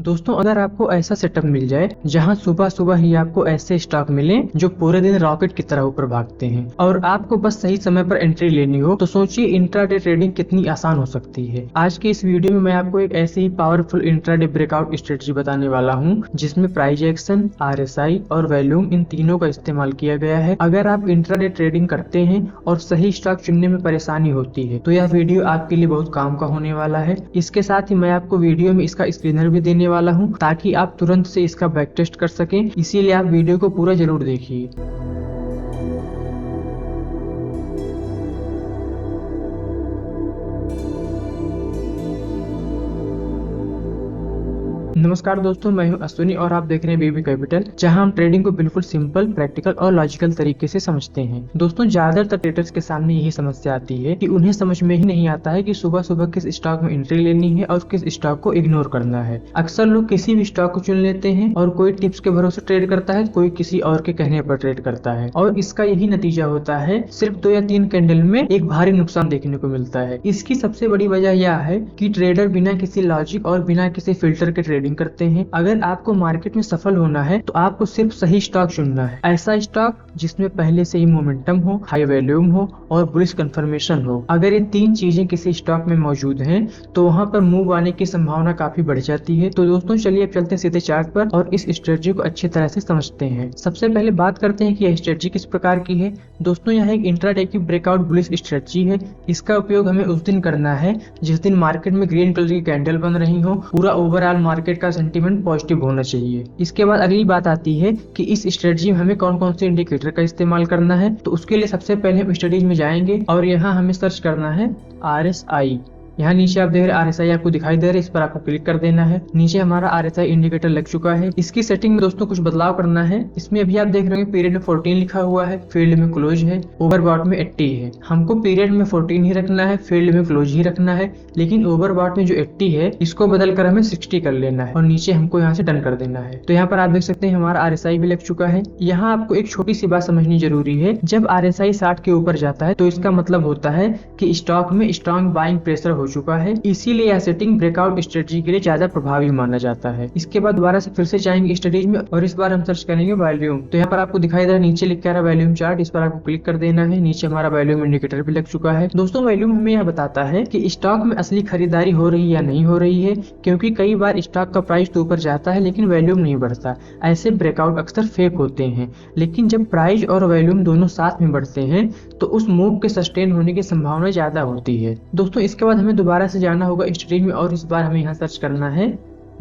दोस्तों अगर आपको ऐसा सेटअप मिल जाए जहां सुबह सुबह ही आपको ऐसे स्टॉक मिले जो पूरे दिन रॉकेट की तरह ऊपर भागते हैं और आपको बस सही समय पर एंट्री लेनी हो, तो सोचिए इंट्राडे ट्रेडिंग कितनी आसान हो सकती है। आज के इस वीडियो में मैं आपको एक ऐसे ही पावरफुल इंट्राडे ब्रेकआउट स्ट्रेटजी बताने वाला हूं जिसमें प्राइस एक्शन, RSI और वॉल्यूम इन तीनों का इस्तेमाल किया गया है। अगर आप इंट्राडे ट्रेडिंग करते हैं और सही स्टॉक चुनने में परेशानी होती है तो यह वीडियो आपके लिए बहुत काम का होने वाला है। इसके साथ ही मैं आपको वीडियो में इसका स्क्रीनर भी देने वाला हूं ताकि आप तुरंत से इसका बैक टेस्ट कर सकें, इसीलिए आप वीडियो को पूरा जरूर देखिए। नमस्कार दोस्तों, मैं हूं अश्विनी और आप देख रहे हैं बेबी कैपिटल, जहां हम ट्रेडिंग को बिल्कुल सिंपल, प्रैक्टिकल और लॉजिकल तरीके से समझते हैं। दोस्तों ज्यादातर ट्रेडर्स के सामने यही समस्या आती है कि उन्हें समझ में ही नहीं आता है कि सुबह सुबह किस स्टॉक में एंट्री लेनी है और किस स्टॉक को इग्नोर करना है। अक्सर लोग किसी भी स्टॉक को चुन लेते हैं और कोई टिप्स के भरोसे ट्रेड करता है, कोई किसी और के कहने पर ट्रेड करता है और इसका यही नतीजा होता है, सिर्फ 2 या 3 कैंडल में एक भारी नुकसान देखने को मिलता है। इसकी सबसे बड़ी वजह यह है कि ट्रेडर बिना किसी लॉजिक और बिना किसी फिल्टर के ट्रेडिंग करते हैं। अगर आपको मार्केट में सफल होना है तो आपको सिर्फ सही स्टॉक चुनना है। ऐसा स्टॉक जिसमें पहले से ही मोमेंटम हो, हाई वॉल्यूम हो और बुलिश कंफर्मेशन हो। अगर ये 3 चीजें किसी स्टॉक में मौजूद हैं तो वहां पर मूव आने की संभावना काफी बढ़ जाती है। तो दोस्तों चलिए अब चलते हैं सीधे चार्ट पर और इस स्ट्रेटजी को अच्छी तरह से समझते हैं। सबसे पहले बात करते हैं कि यह स्ट्रेटजी किस प्रकार की है। दोस्तों यह एक इंट्राडे की ब्रेकआउट बुलिश स्ट्रेटजी है। इसका उपयोग हमें उस दिन करना है जिस दिन मार्केट में ग्रीन कलर की कैंडल बन रही हो, पूरा ओवरऑल मार्केट का सेंटीमेंट पॉजिटिव होना चाहिए। इसके बाद अगली बात आती है कि इस स्ट्रेटजी में हमें कौन कौन से इंडिकेटर का इस्तेमाल करना है। तो उसके लिए सबसे पहले हम स्टडीज में जाएंगे और यहाँ हमें सर्च करना है RSI। यहाँ नीचे आप देख रहे हैं RSI आपको दिखाई दे रहा है, इस पर आपको क्लिक कर देना है। नीचे हमारा RSI इंडिकेटर लग चुका है। इसकी सेटिंग में दोस्तों कुछ बदलाव करना है। इसमें अभी आप देख रहे हैं पीरियड में 14 लिखा हुआ है, फील्ड में क्लोज है, ओवरबॉट में 80 है। हमको पीरियड में 14 ही रखना है, फील्ड में क्लोज ही रखना है, लेकिन ओवरबॉट में जो 80 है इसको बदल कर हमें 60 कर लेना है और नीचे हमको यहाँ से डन कर देना है। तो यहाँ पर आप देख सकते हैं हमारा RSI भी लग चुका है। यहाँ आपको एक छोटी सी बात समझनी जरूरी है, जब RSI 60 के ऊपर जाता है तो इसका मतलब होता है कि स्टॉक में स्ट्रॉन्ग बाइंग प्रेशर हो चुका है, इसीलिए यह सेटिंग ब्रेकआउट स्ट्रेटजी के लिए ज्यादा प्रभावी माना जाता है। इसके बाद दोबारा से फिर से जाएंगे स्टडीज में और इस बार हम सर्च करेंगे वॉल्यूम। तो यहाँ पर आपको दिखाई दे रहा है नीचे लिखा रहा है वॉल्यूम चार्ट, इस पर आपको क्लिक कर देना है। नीचे हमारा वॉल्यूम इंडिकेटर भी लग चुका है। दोस्तों वॉल्यूम हमें यह बताता है कि स्टॉक में असली खरीदारी हो रही है या नहीं हो रही है, क्योंकि कई बार स्टॉक का प्राइस तो ऊपर जाता है लेकिन वॉल्यूम नहीं बढ़ता। ऐसे ब्रेकआउट अक्सर फेक होते हैं, लेकिन जब प्राइस और वॉल्यूम दोनों साथ में बढ़ते हैं तो उस मूव के सस्टेन होने की संभावना ज्यादा होती है। दोस्तों इसके बाद हमें दोबारा से जाना होगा स्टडीज में और इस बार हमें यहाँ सर्च करना है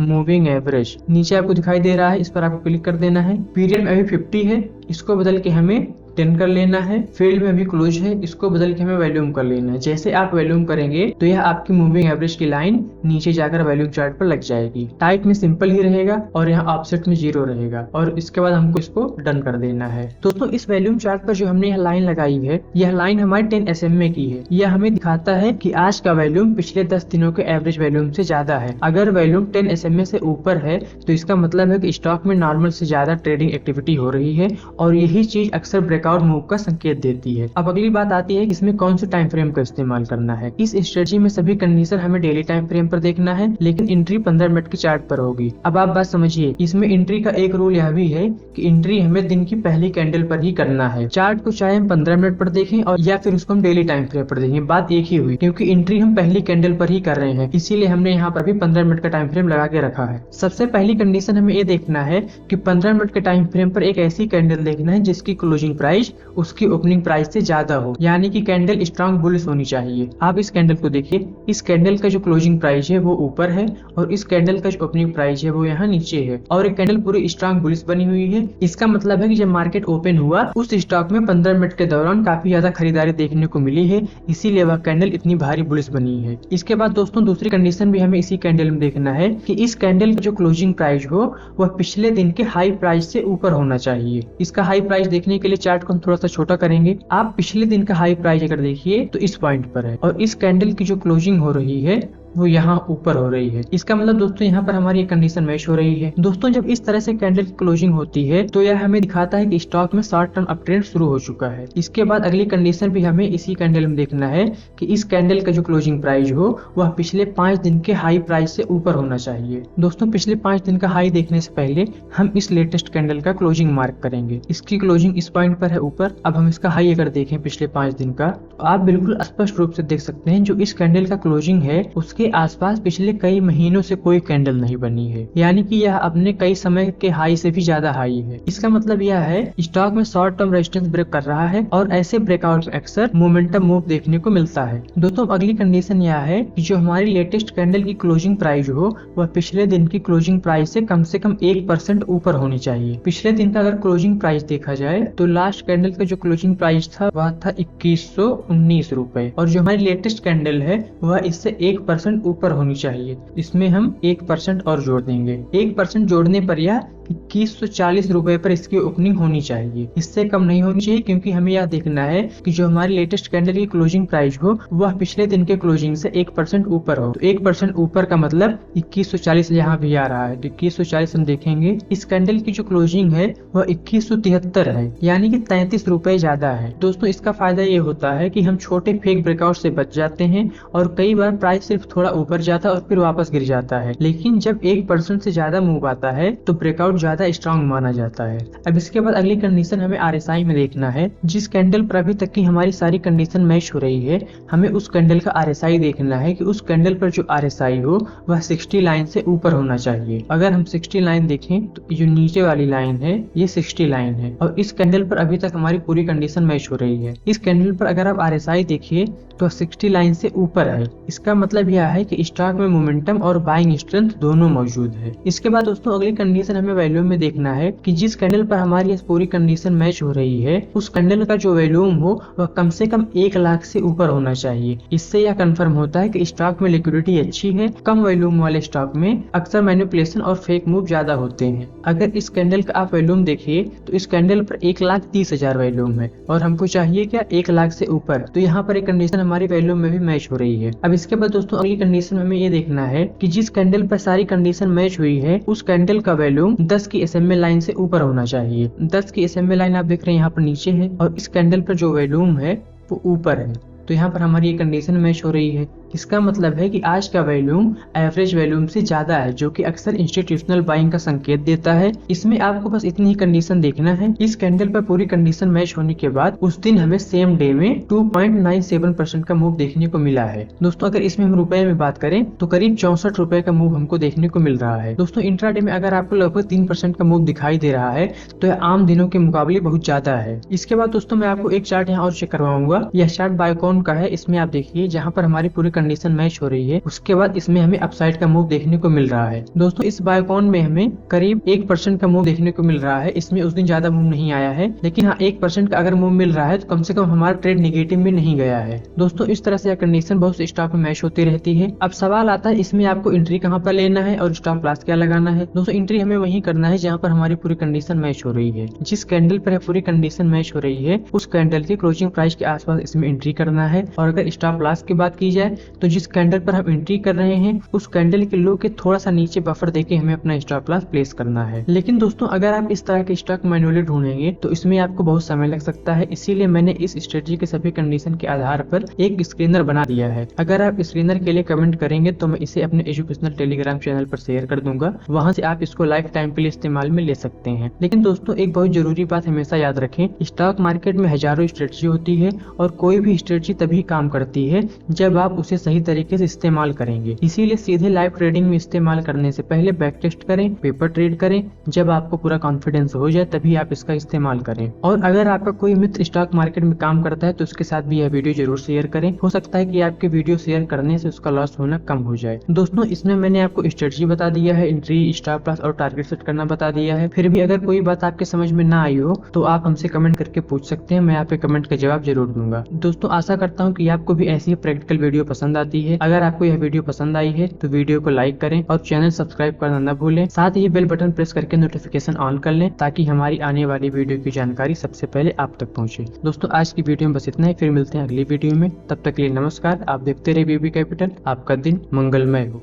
मूविंग एवरेज। नीचे आपको दिखाई दे रहा है, इस पर आपको क्लिक कर देना है। पीरियड में अभी 50 है, इसको बदल के हमें 10 कर लेना है। फील्ड में भी क्लोज है, इसको बदल के हमें वॉल्यूम कर लेना है। जैसे आप वॉल्यूम करेंगे तो यह आपकी मूविंग एवरेज की लाइन नीचे जाकर वॉल्यूम चार्ट पर लग जाएगी। टाइप में सिंपल ही रहेगा और यहाँ ऑफसेट में 0 रहेगा और इसके बाद हमको इसको डन कर देना है। दोस्तों इस वॉल्यूम चार्ट पर जो हमने यह लाइन लगाई है, यह लाइन हमारी 10 SMA की है। यह हमें दिखाता है कि आज का वॉल्यूम पिछले 10 दिनों के एवरेज वॉल्यूम से ज्यादा है। अगर वॉल्यूम 10 SMA से ऊपर है तो इसका मतलब है कि स्टॉक में नॉर्मल से ज्यादा ट्रेडिंग एक्टिविटी हो रही है और यही चीज अक्सर ब्रेकआउट मूव का संकेत देती है। अब अगली बात आती है कि इसमें कौन से टाइम फ्रेम का इस्तेमाल करना है। इस स्ट्रेटजी में सभी कंडीशन हमें डेली टाइम फ्रेम पर देखना है, लेकिन एंट्री 15 मिनट के चार्ट पर होगी। अब आप बात समझिए, इसमें एंट्री का एक रूल यह भी है कि एंट्री हमें दिन की पहली कैंडल पर ही करना है। चार्ट को चाहे हम 15 मिनट पर देखें और या फिर उसको हम डेली टाइम फ्रेम पर देखें, बात एक ही हुई, क्योंकि एंट्री हम पहली कैंडल पर ही कर रहे हैं, इसीलिए हमने यहाँ पर भी 15 मिनट का टाइम फ्रेम लगा के रखा है। सबसे पहली कंडीशन हमें ये देखना है कि 15 मिनट के टाइम फ्रेम पर एक ऐसी कैंडल देखना है जिसकी क्लोजिंग प्राइस उसकी ओपनिंग प्राइस से ज्यादा हो, यानी कि कैंडल स्ट्रॉन्ग बुलिश होनी चाहिए। आप इस कैंडल को देखिए, इस कैंडल का जो क्लोजिंग प्राइस है वो ऊपर है और इस कैंडल का जो ओपनिंग प्राइस है वो यहाँ नीचे है और एक कैंडल पूरी स्ट्रॉन्ग बुलिश बनी हुई है। इसका मतलब है कि जब मार्केट ओपन हुआ उस स्टॉक में 15 मिनट के दौरान काफी ज्यादा खरीदारी देखने को मिली है, इसीलिए वह कैंडल इतनी भारी बुलिश बनी है। इसके बाद दोस्तों दूसरी कंडीशन भी हमें इसी कैंडल में देखना है कि इस कैंडल का जो क्लोजिंग प्राइस हो वह पिछले दिन के हाई प्राइस से ऊपर होना चाहिए। इसका हाई प्राइस देखने के लिए चार्ट को हम थोड़ा सा छोटा करेंगे। आप पिछले दिन का हाई प्राइस अगर देखिए तो इस पॉइंट पर है और इस कैंडल की जो क्लोजिंग हो रही है वो यहाँ ऊपर हो रही है। इसका मतलब दोस्तों यहाँ पर हमारी कंडीशन मैच हो रही है। दोस्तों जब इस तरह से कैंडल की क्लोजिंग होती है तो यह हमें दिखाता है कि स्टॉक में शॉर्ट टर्म अपट्रेंड शुरू हो चुका है। इसके बाद अगली कंडीशन भी हमें इसी कैंडल में देखना है कि इस कैंडल का जो क्लोजिंग प्राइस हो वह पिछले 5 दिन के हाई प्राइस से ऊपर होना चाहिए। दोस्तों पिछले 5 दिन का हाई देखने से पहले हम इस लेटेस्ट कैंडल का क्लोजिंग मार्क करेंगे। इसकी क्लोजिंग इस पॉइंट पर है ऊपर। अब हम इसका हाई अगर देखें पिछले 5 दिन का तो आप बिल्कुल स्पष्ट रूप से देख सकते हैं जो इस कैंडल का क्लोजिंग है उसके आसपास पिछले कई महीनों से कोई कैंडल नहीं बनी है, यानी कि यह अपने कई समय के हाई से भी ज्यादा हाई है। इसका मतलब यह है स्टॉक में शॉर्ट टर्म रेजिस्टेंस ब्रेक कर रहा है और ऐसे ब्रेकआउट में अक्सर मोमेंटम मूव देखने को मिलता है। दोस्तों अगली कंडीशन यह है कि जो हमारी लेटेस्ट कैंडल की क्लोजिंग प्राइस हो वह पिछले दिन की क्लोजिंग प्राइस से कम 1% ऊपर होनी चाहिए। पिछले दिन का अगर क्लोजिंग प्राइस देखा जाए तो लास्ट कैंडल का जो क्लोजिंग प्राइस था वह था 2119 रुपए और जो हमारी लेटेस्ट कैंडल है वह इससे 1% ऊपर होनी चाहिए। इसमें हम 1% और जोड़ देंगे। 1% जोड़ने पर यह 2140 रुपए पर इसकी ओपनिंग होनी चाहिए, इससे कम नहीं होनी चाहिए, क्योंकि हमें यह देखना है कि जो हमारी लेटेस्ट कैंडल की क्लोजिंग प्राइस हो वह पिछले दिन के क्लोजिंग से 1% ऊपर हो। तो 1% ऊपर का मतलब 2140 यहाँ भी आ रहा है, तो 2140 हम देखेंगे। इस कैंडल की जो क्लोजिंग है वह 2173 है, यानी कि 33 रुपए ज्यादा है। दोस्तों इसका फायदा ये होता है कि हम छोटे फेक ब्रेकआउट से बच जाते हैं और कई बार प्राइस सिर्फ थोड़ा ऊपर जाता है और फिर वापस गिर जाता है, लेकिन जब 1% से ज्यादा मूव आता है तो ब्रेकआउट ज्यादा स्ट्रांग माना जाता है। अब इसके बाद अगली कंडीशन हमें RSI में देखना है। जिस कैंडल पर अभी तक की हमारी सारी कंडीशन मैच हो रही है हमें उस कैंडल का RSI देखना है कि उस कैंडल पर जो RSI हो वह 60 लाइन से ऊपर होना चाहिए। अगर हम 60 लाइन देखें तो जो नीचे वाली लाइन है ये 60 लाइन है और इस कैंडल पर अभी तक हमारी पूरी कंडीशन मैच हो रही है। इस कैंडल पर अगर आप RSI देखिए तो 60 लाइन से ऊपर है। इसका मतलब यह है कि स्टॉक में मोमेंटम और बाइंग स्ट्रेंथ दोनों मौजूद है। इसके बाद दोस्तों अगली कंडीशन हमें वॉल्यूम में देखना है कि जिस कैंडल पर हमारी ये पूरी कंडीशन मैच हो रही है उस कैंडल का जो वॉल्यूम हो वह कम से कम 1 लाख से ऊपर होना चाहिए। इससे यह कंफर्म होता है कि स्टॉक में लिक्विडिटी अच्छी है। कम वॉल्यूम वाले स्टॉक में अक्सर मैनिपुलेशन और फेक मूव ज्यादा होते हैं। अगर इस कैंडल का आप वॉल्यूम देखिए तो इस कैंडल पर 1,30,000 वॉल्यूम है और हमको चाहिए क्या 1 लाख से ऊपर, तो यहाँ पर एक कंडीशन हमारी वॉल्यूम में भी मैच हो रही है। अब इसके बाद दोस्तों अगली कंडीशन हमें ये देखना है कि जिस कैंडल पर सारी कंडीशन मैच हुई है उस कैंडल का वॉल्यूम 10 की SMA लाइन से ऊपर होना चाहिए। 10 की SMA लाइन आप देख रहे हैं यहाँ पर नीचे है और इस कैंडल पर जो वॉल्यूम है वो ऊपर है, तो यहाँ पर हमारी ये कंडीशन मैच हो रही है। इसका मतलब है कि आज का वॉल्यूम एवरेज वॉल्यूम से ज्यादा है, जो कि अक्सर इंस्टीट्यूशनल बाइंग का संकेत देता है। इसमें आपको बस इतनी ही कंडीशन देखना है। इस कैंडल पर पूरी कंडीशन मैच होने के बाद उस दिन हमें सेम डे में 2.97% का मूव देखने को मिला है। दोस्तों अगर इसमें हम रुपए में बात करें तो करीब 64 रुपए का मूव हमको देखने को मिल रहा है। दोस्तों इंट्राडे में अगर आपको लगभग 3% का मूव दिखाई दे रहा है तो यह आम दिनों के मुकाबले बहुत ज्यादा है। इसके बाद दोस्तों मैं आपको एक चार्ट यहाँ और चेक करवाऊंगा। यह चार्ट बायोकॉन का है। इसमें आप देखिए जहाँ पर हमारी पूरी कंडीशन मैच हो रही है उसके बाद इसमें हमें अपसाइड का मूव देखने को मिल रहा है। दोस्तों इस बायोकॉन में हमें करीब 1% का मूव देखने को मिल रहा है। इसमें उस दिन ज्यादा मूव नहीं आया है, लेकिन हाँ 1% का अगर मूव मिल रहा है तो कम से कम हमारा ट्रेड नेगेटिव में नहीं गया है। दोस्तों इस तरह से यह कंडीशन बहुत से स्टॉक में मैच होती रहती है। अब सवाल आता है इसमें आपको एंट्री कहाँ पर लेना है और स्टॉप लॉस क्या लगाना है। दोस्तों एंट्री हमें वहीं करना है जहाँ पर हमारी पूरी कंडीशन मैच हो रही है। जिस कैंडल पर पूरी कंडीशन मैच हो रही है उस कैंडल की क्लोजिंग प्राइस के आसपास इसमें एंट्री करना है। और अगर स्टॉप लॉस की बात की जाए तो जिस कैंडल पर हम एंट्री कर रहे हैं उस कैंडल के लो के थोड़ा सा नीचे बफर देके हमें अपना स्टॉप लॉस प्लेस करना है। लेकिन दोस्तों अगर आप इस तरह के स्टॉक मैन्युअली ढूंढेंगे तो इसमें आपको बहुत समय लग सकता है। इसीलिए मैंने इस स्ट्रेटजी के सभी कंडीशन के आधार पर एक स्क्रीनर बना दिया है। अगर आप स्क्रीनर के लिए कमेंट करेंगे तो मैं इसे अपने एजुकेशनल टेलीग्राम चैनल पर शेयर कर दूंगा। वहां से आप इसको लाइफ टाइम के लिए इस्तेमाल में ले सकते हैं। लेकिन दोस्तों एक बहुत जरूरी बात हमेशा याद रखें, स्टॉक मार्केट में हजारों स्ट्रेटजी होती है और कोई भी स्ट्रेटजी तभी काम करती है जब आप उसे सही तरीके से इस्तेमाल करेंगे। इसीलिए सीधे लाइव ट्रेडिंग में इस्तेमाल करने से पहले बैक टेस्ट करें, पेपर ट्रेड करें। जब आपको पूरा कॉन्फिडेंस हो जाए तभी आप इसका इस्तेमाल करें। और अगर आपका कोई मित्र स्टॉक मार्केट में काम करता है तो उसके साथ भी यह वीडियो जरूर शेयर करें। हो सकता है कि आपके वीडियो शेयर करने से उसका लॉस होना कम हो जाए। दोस्तों इसमें मैंने आपको स्ट्रेटजी बता दिया है, एंट्री, स्टॉप लॉस और टारगेट सेट करना बता दिया है। फिर भी अगर कोई बात आपके समझ में ना आई हो तो आप हमसे कमेंट करके पूछ सकते हैं। मैं आपके कमेंट का जवाब जरूर दूंगा। दोस्तों आशा करता हूँ कि आपको भी ऐसी प्रैक्टिकल वीडियो पसंद पसंद आती है। अगर आपको यह वीडियो पसंद आई है तो वीडियो को लाइक करें और चैनल सब्सक्राइब करना न भूलें। साथ ही बेल बटन प्रेस करके नोटिफिकेशन ऑन कर लें ताकि हमारी आने वाली वीडियो की जानकारी सबसे पहले आप तक पहुंचे। दोस्तों आज की वीडियो में बस इतना ही, फिर मिलते हैं अगली वीडियो में। तब तक के लिए नमस्कार। आप देखते रहिए बीबी कैपिटल। आपका दिन मंगलमय हो।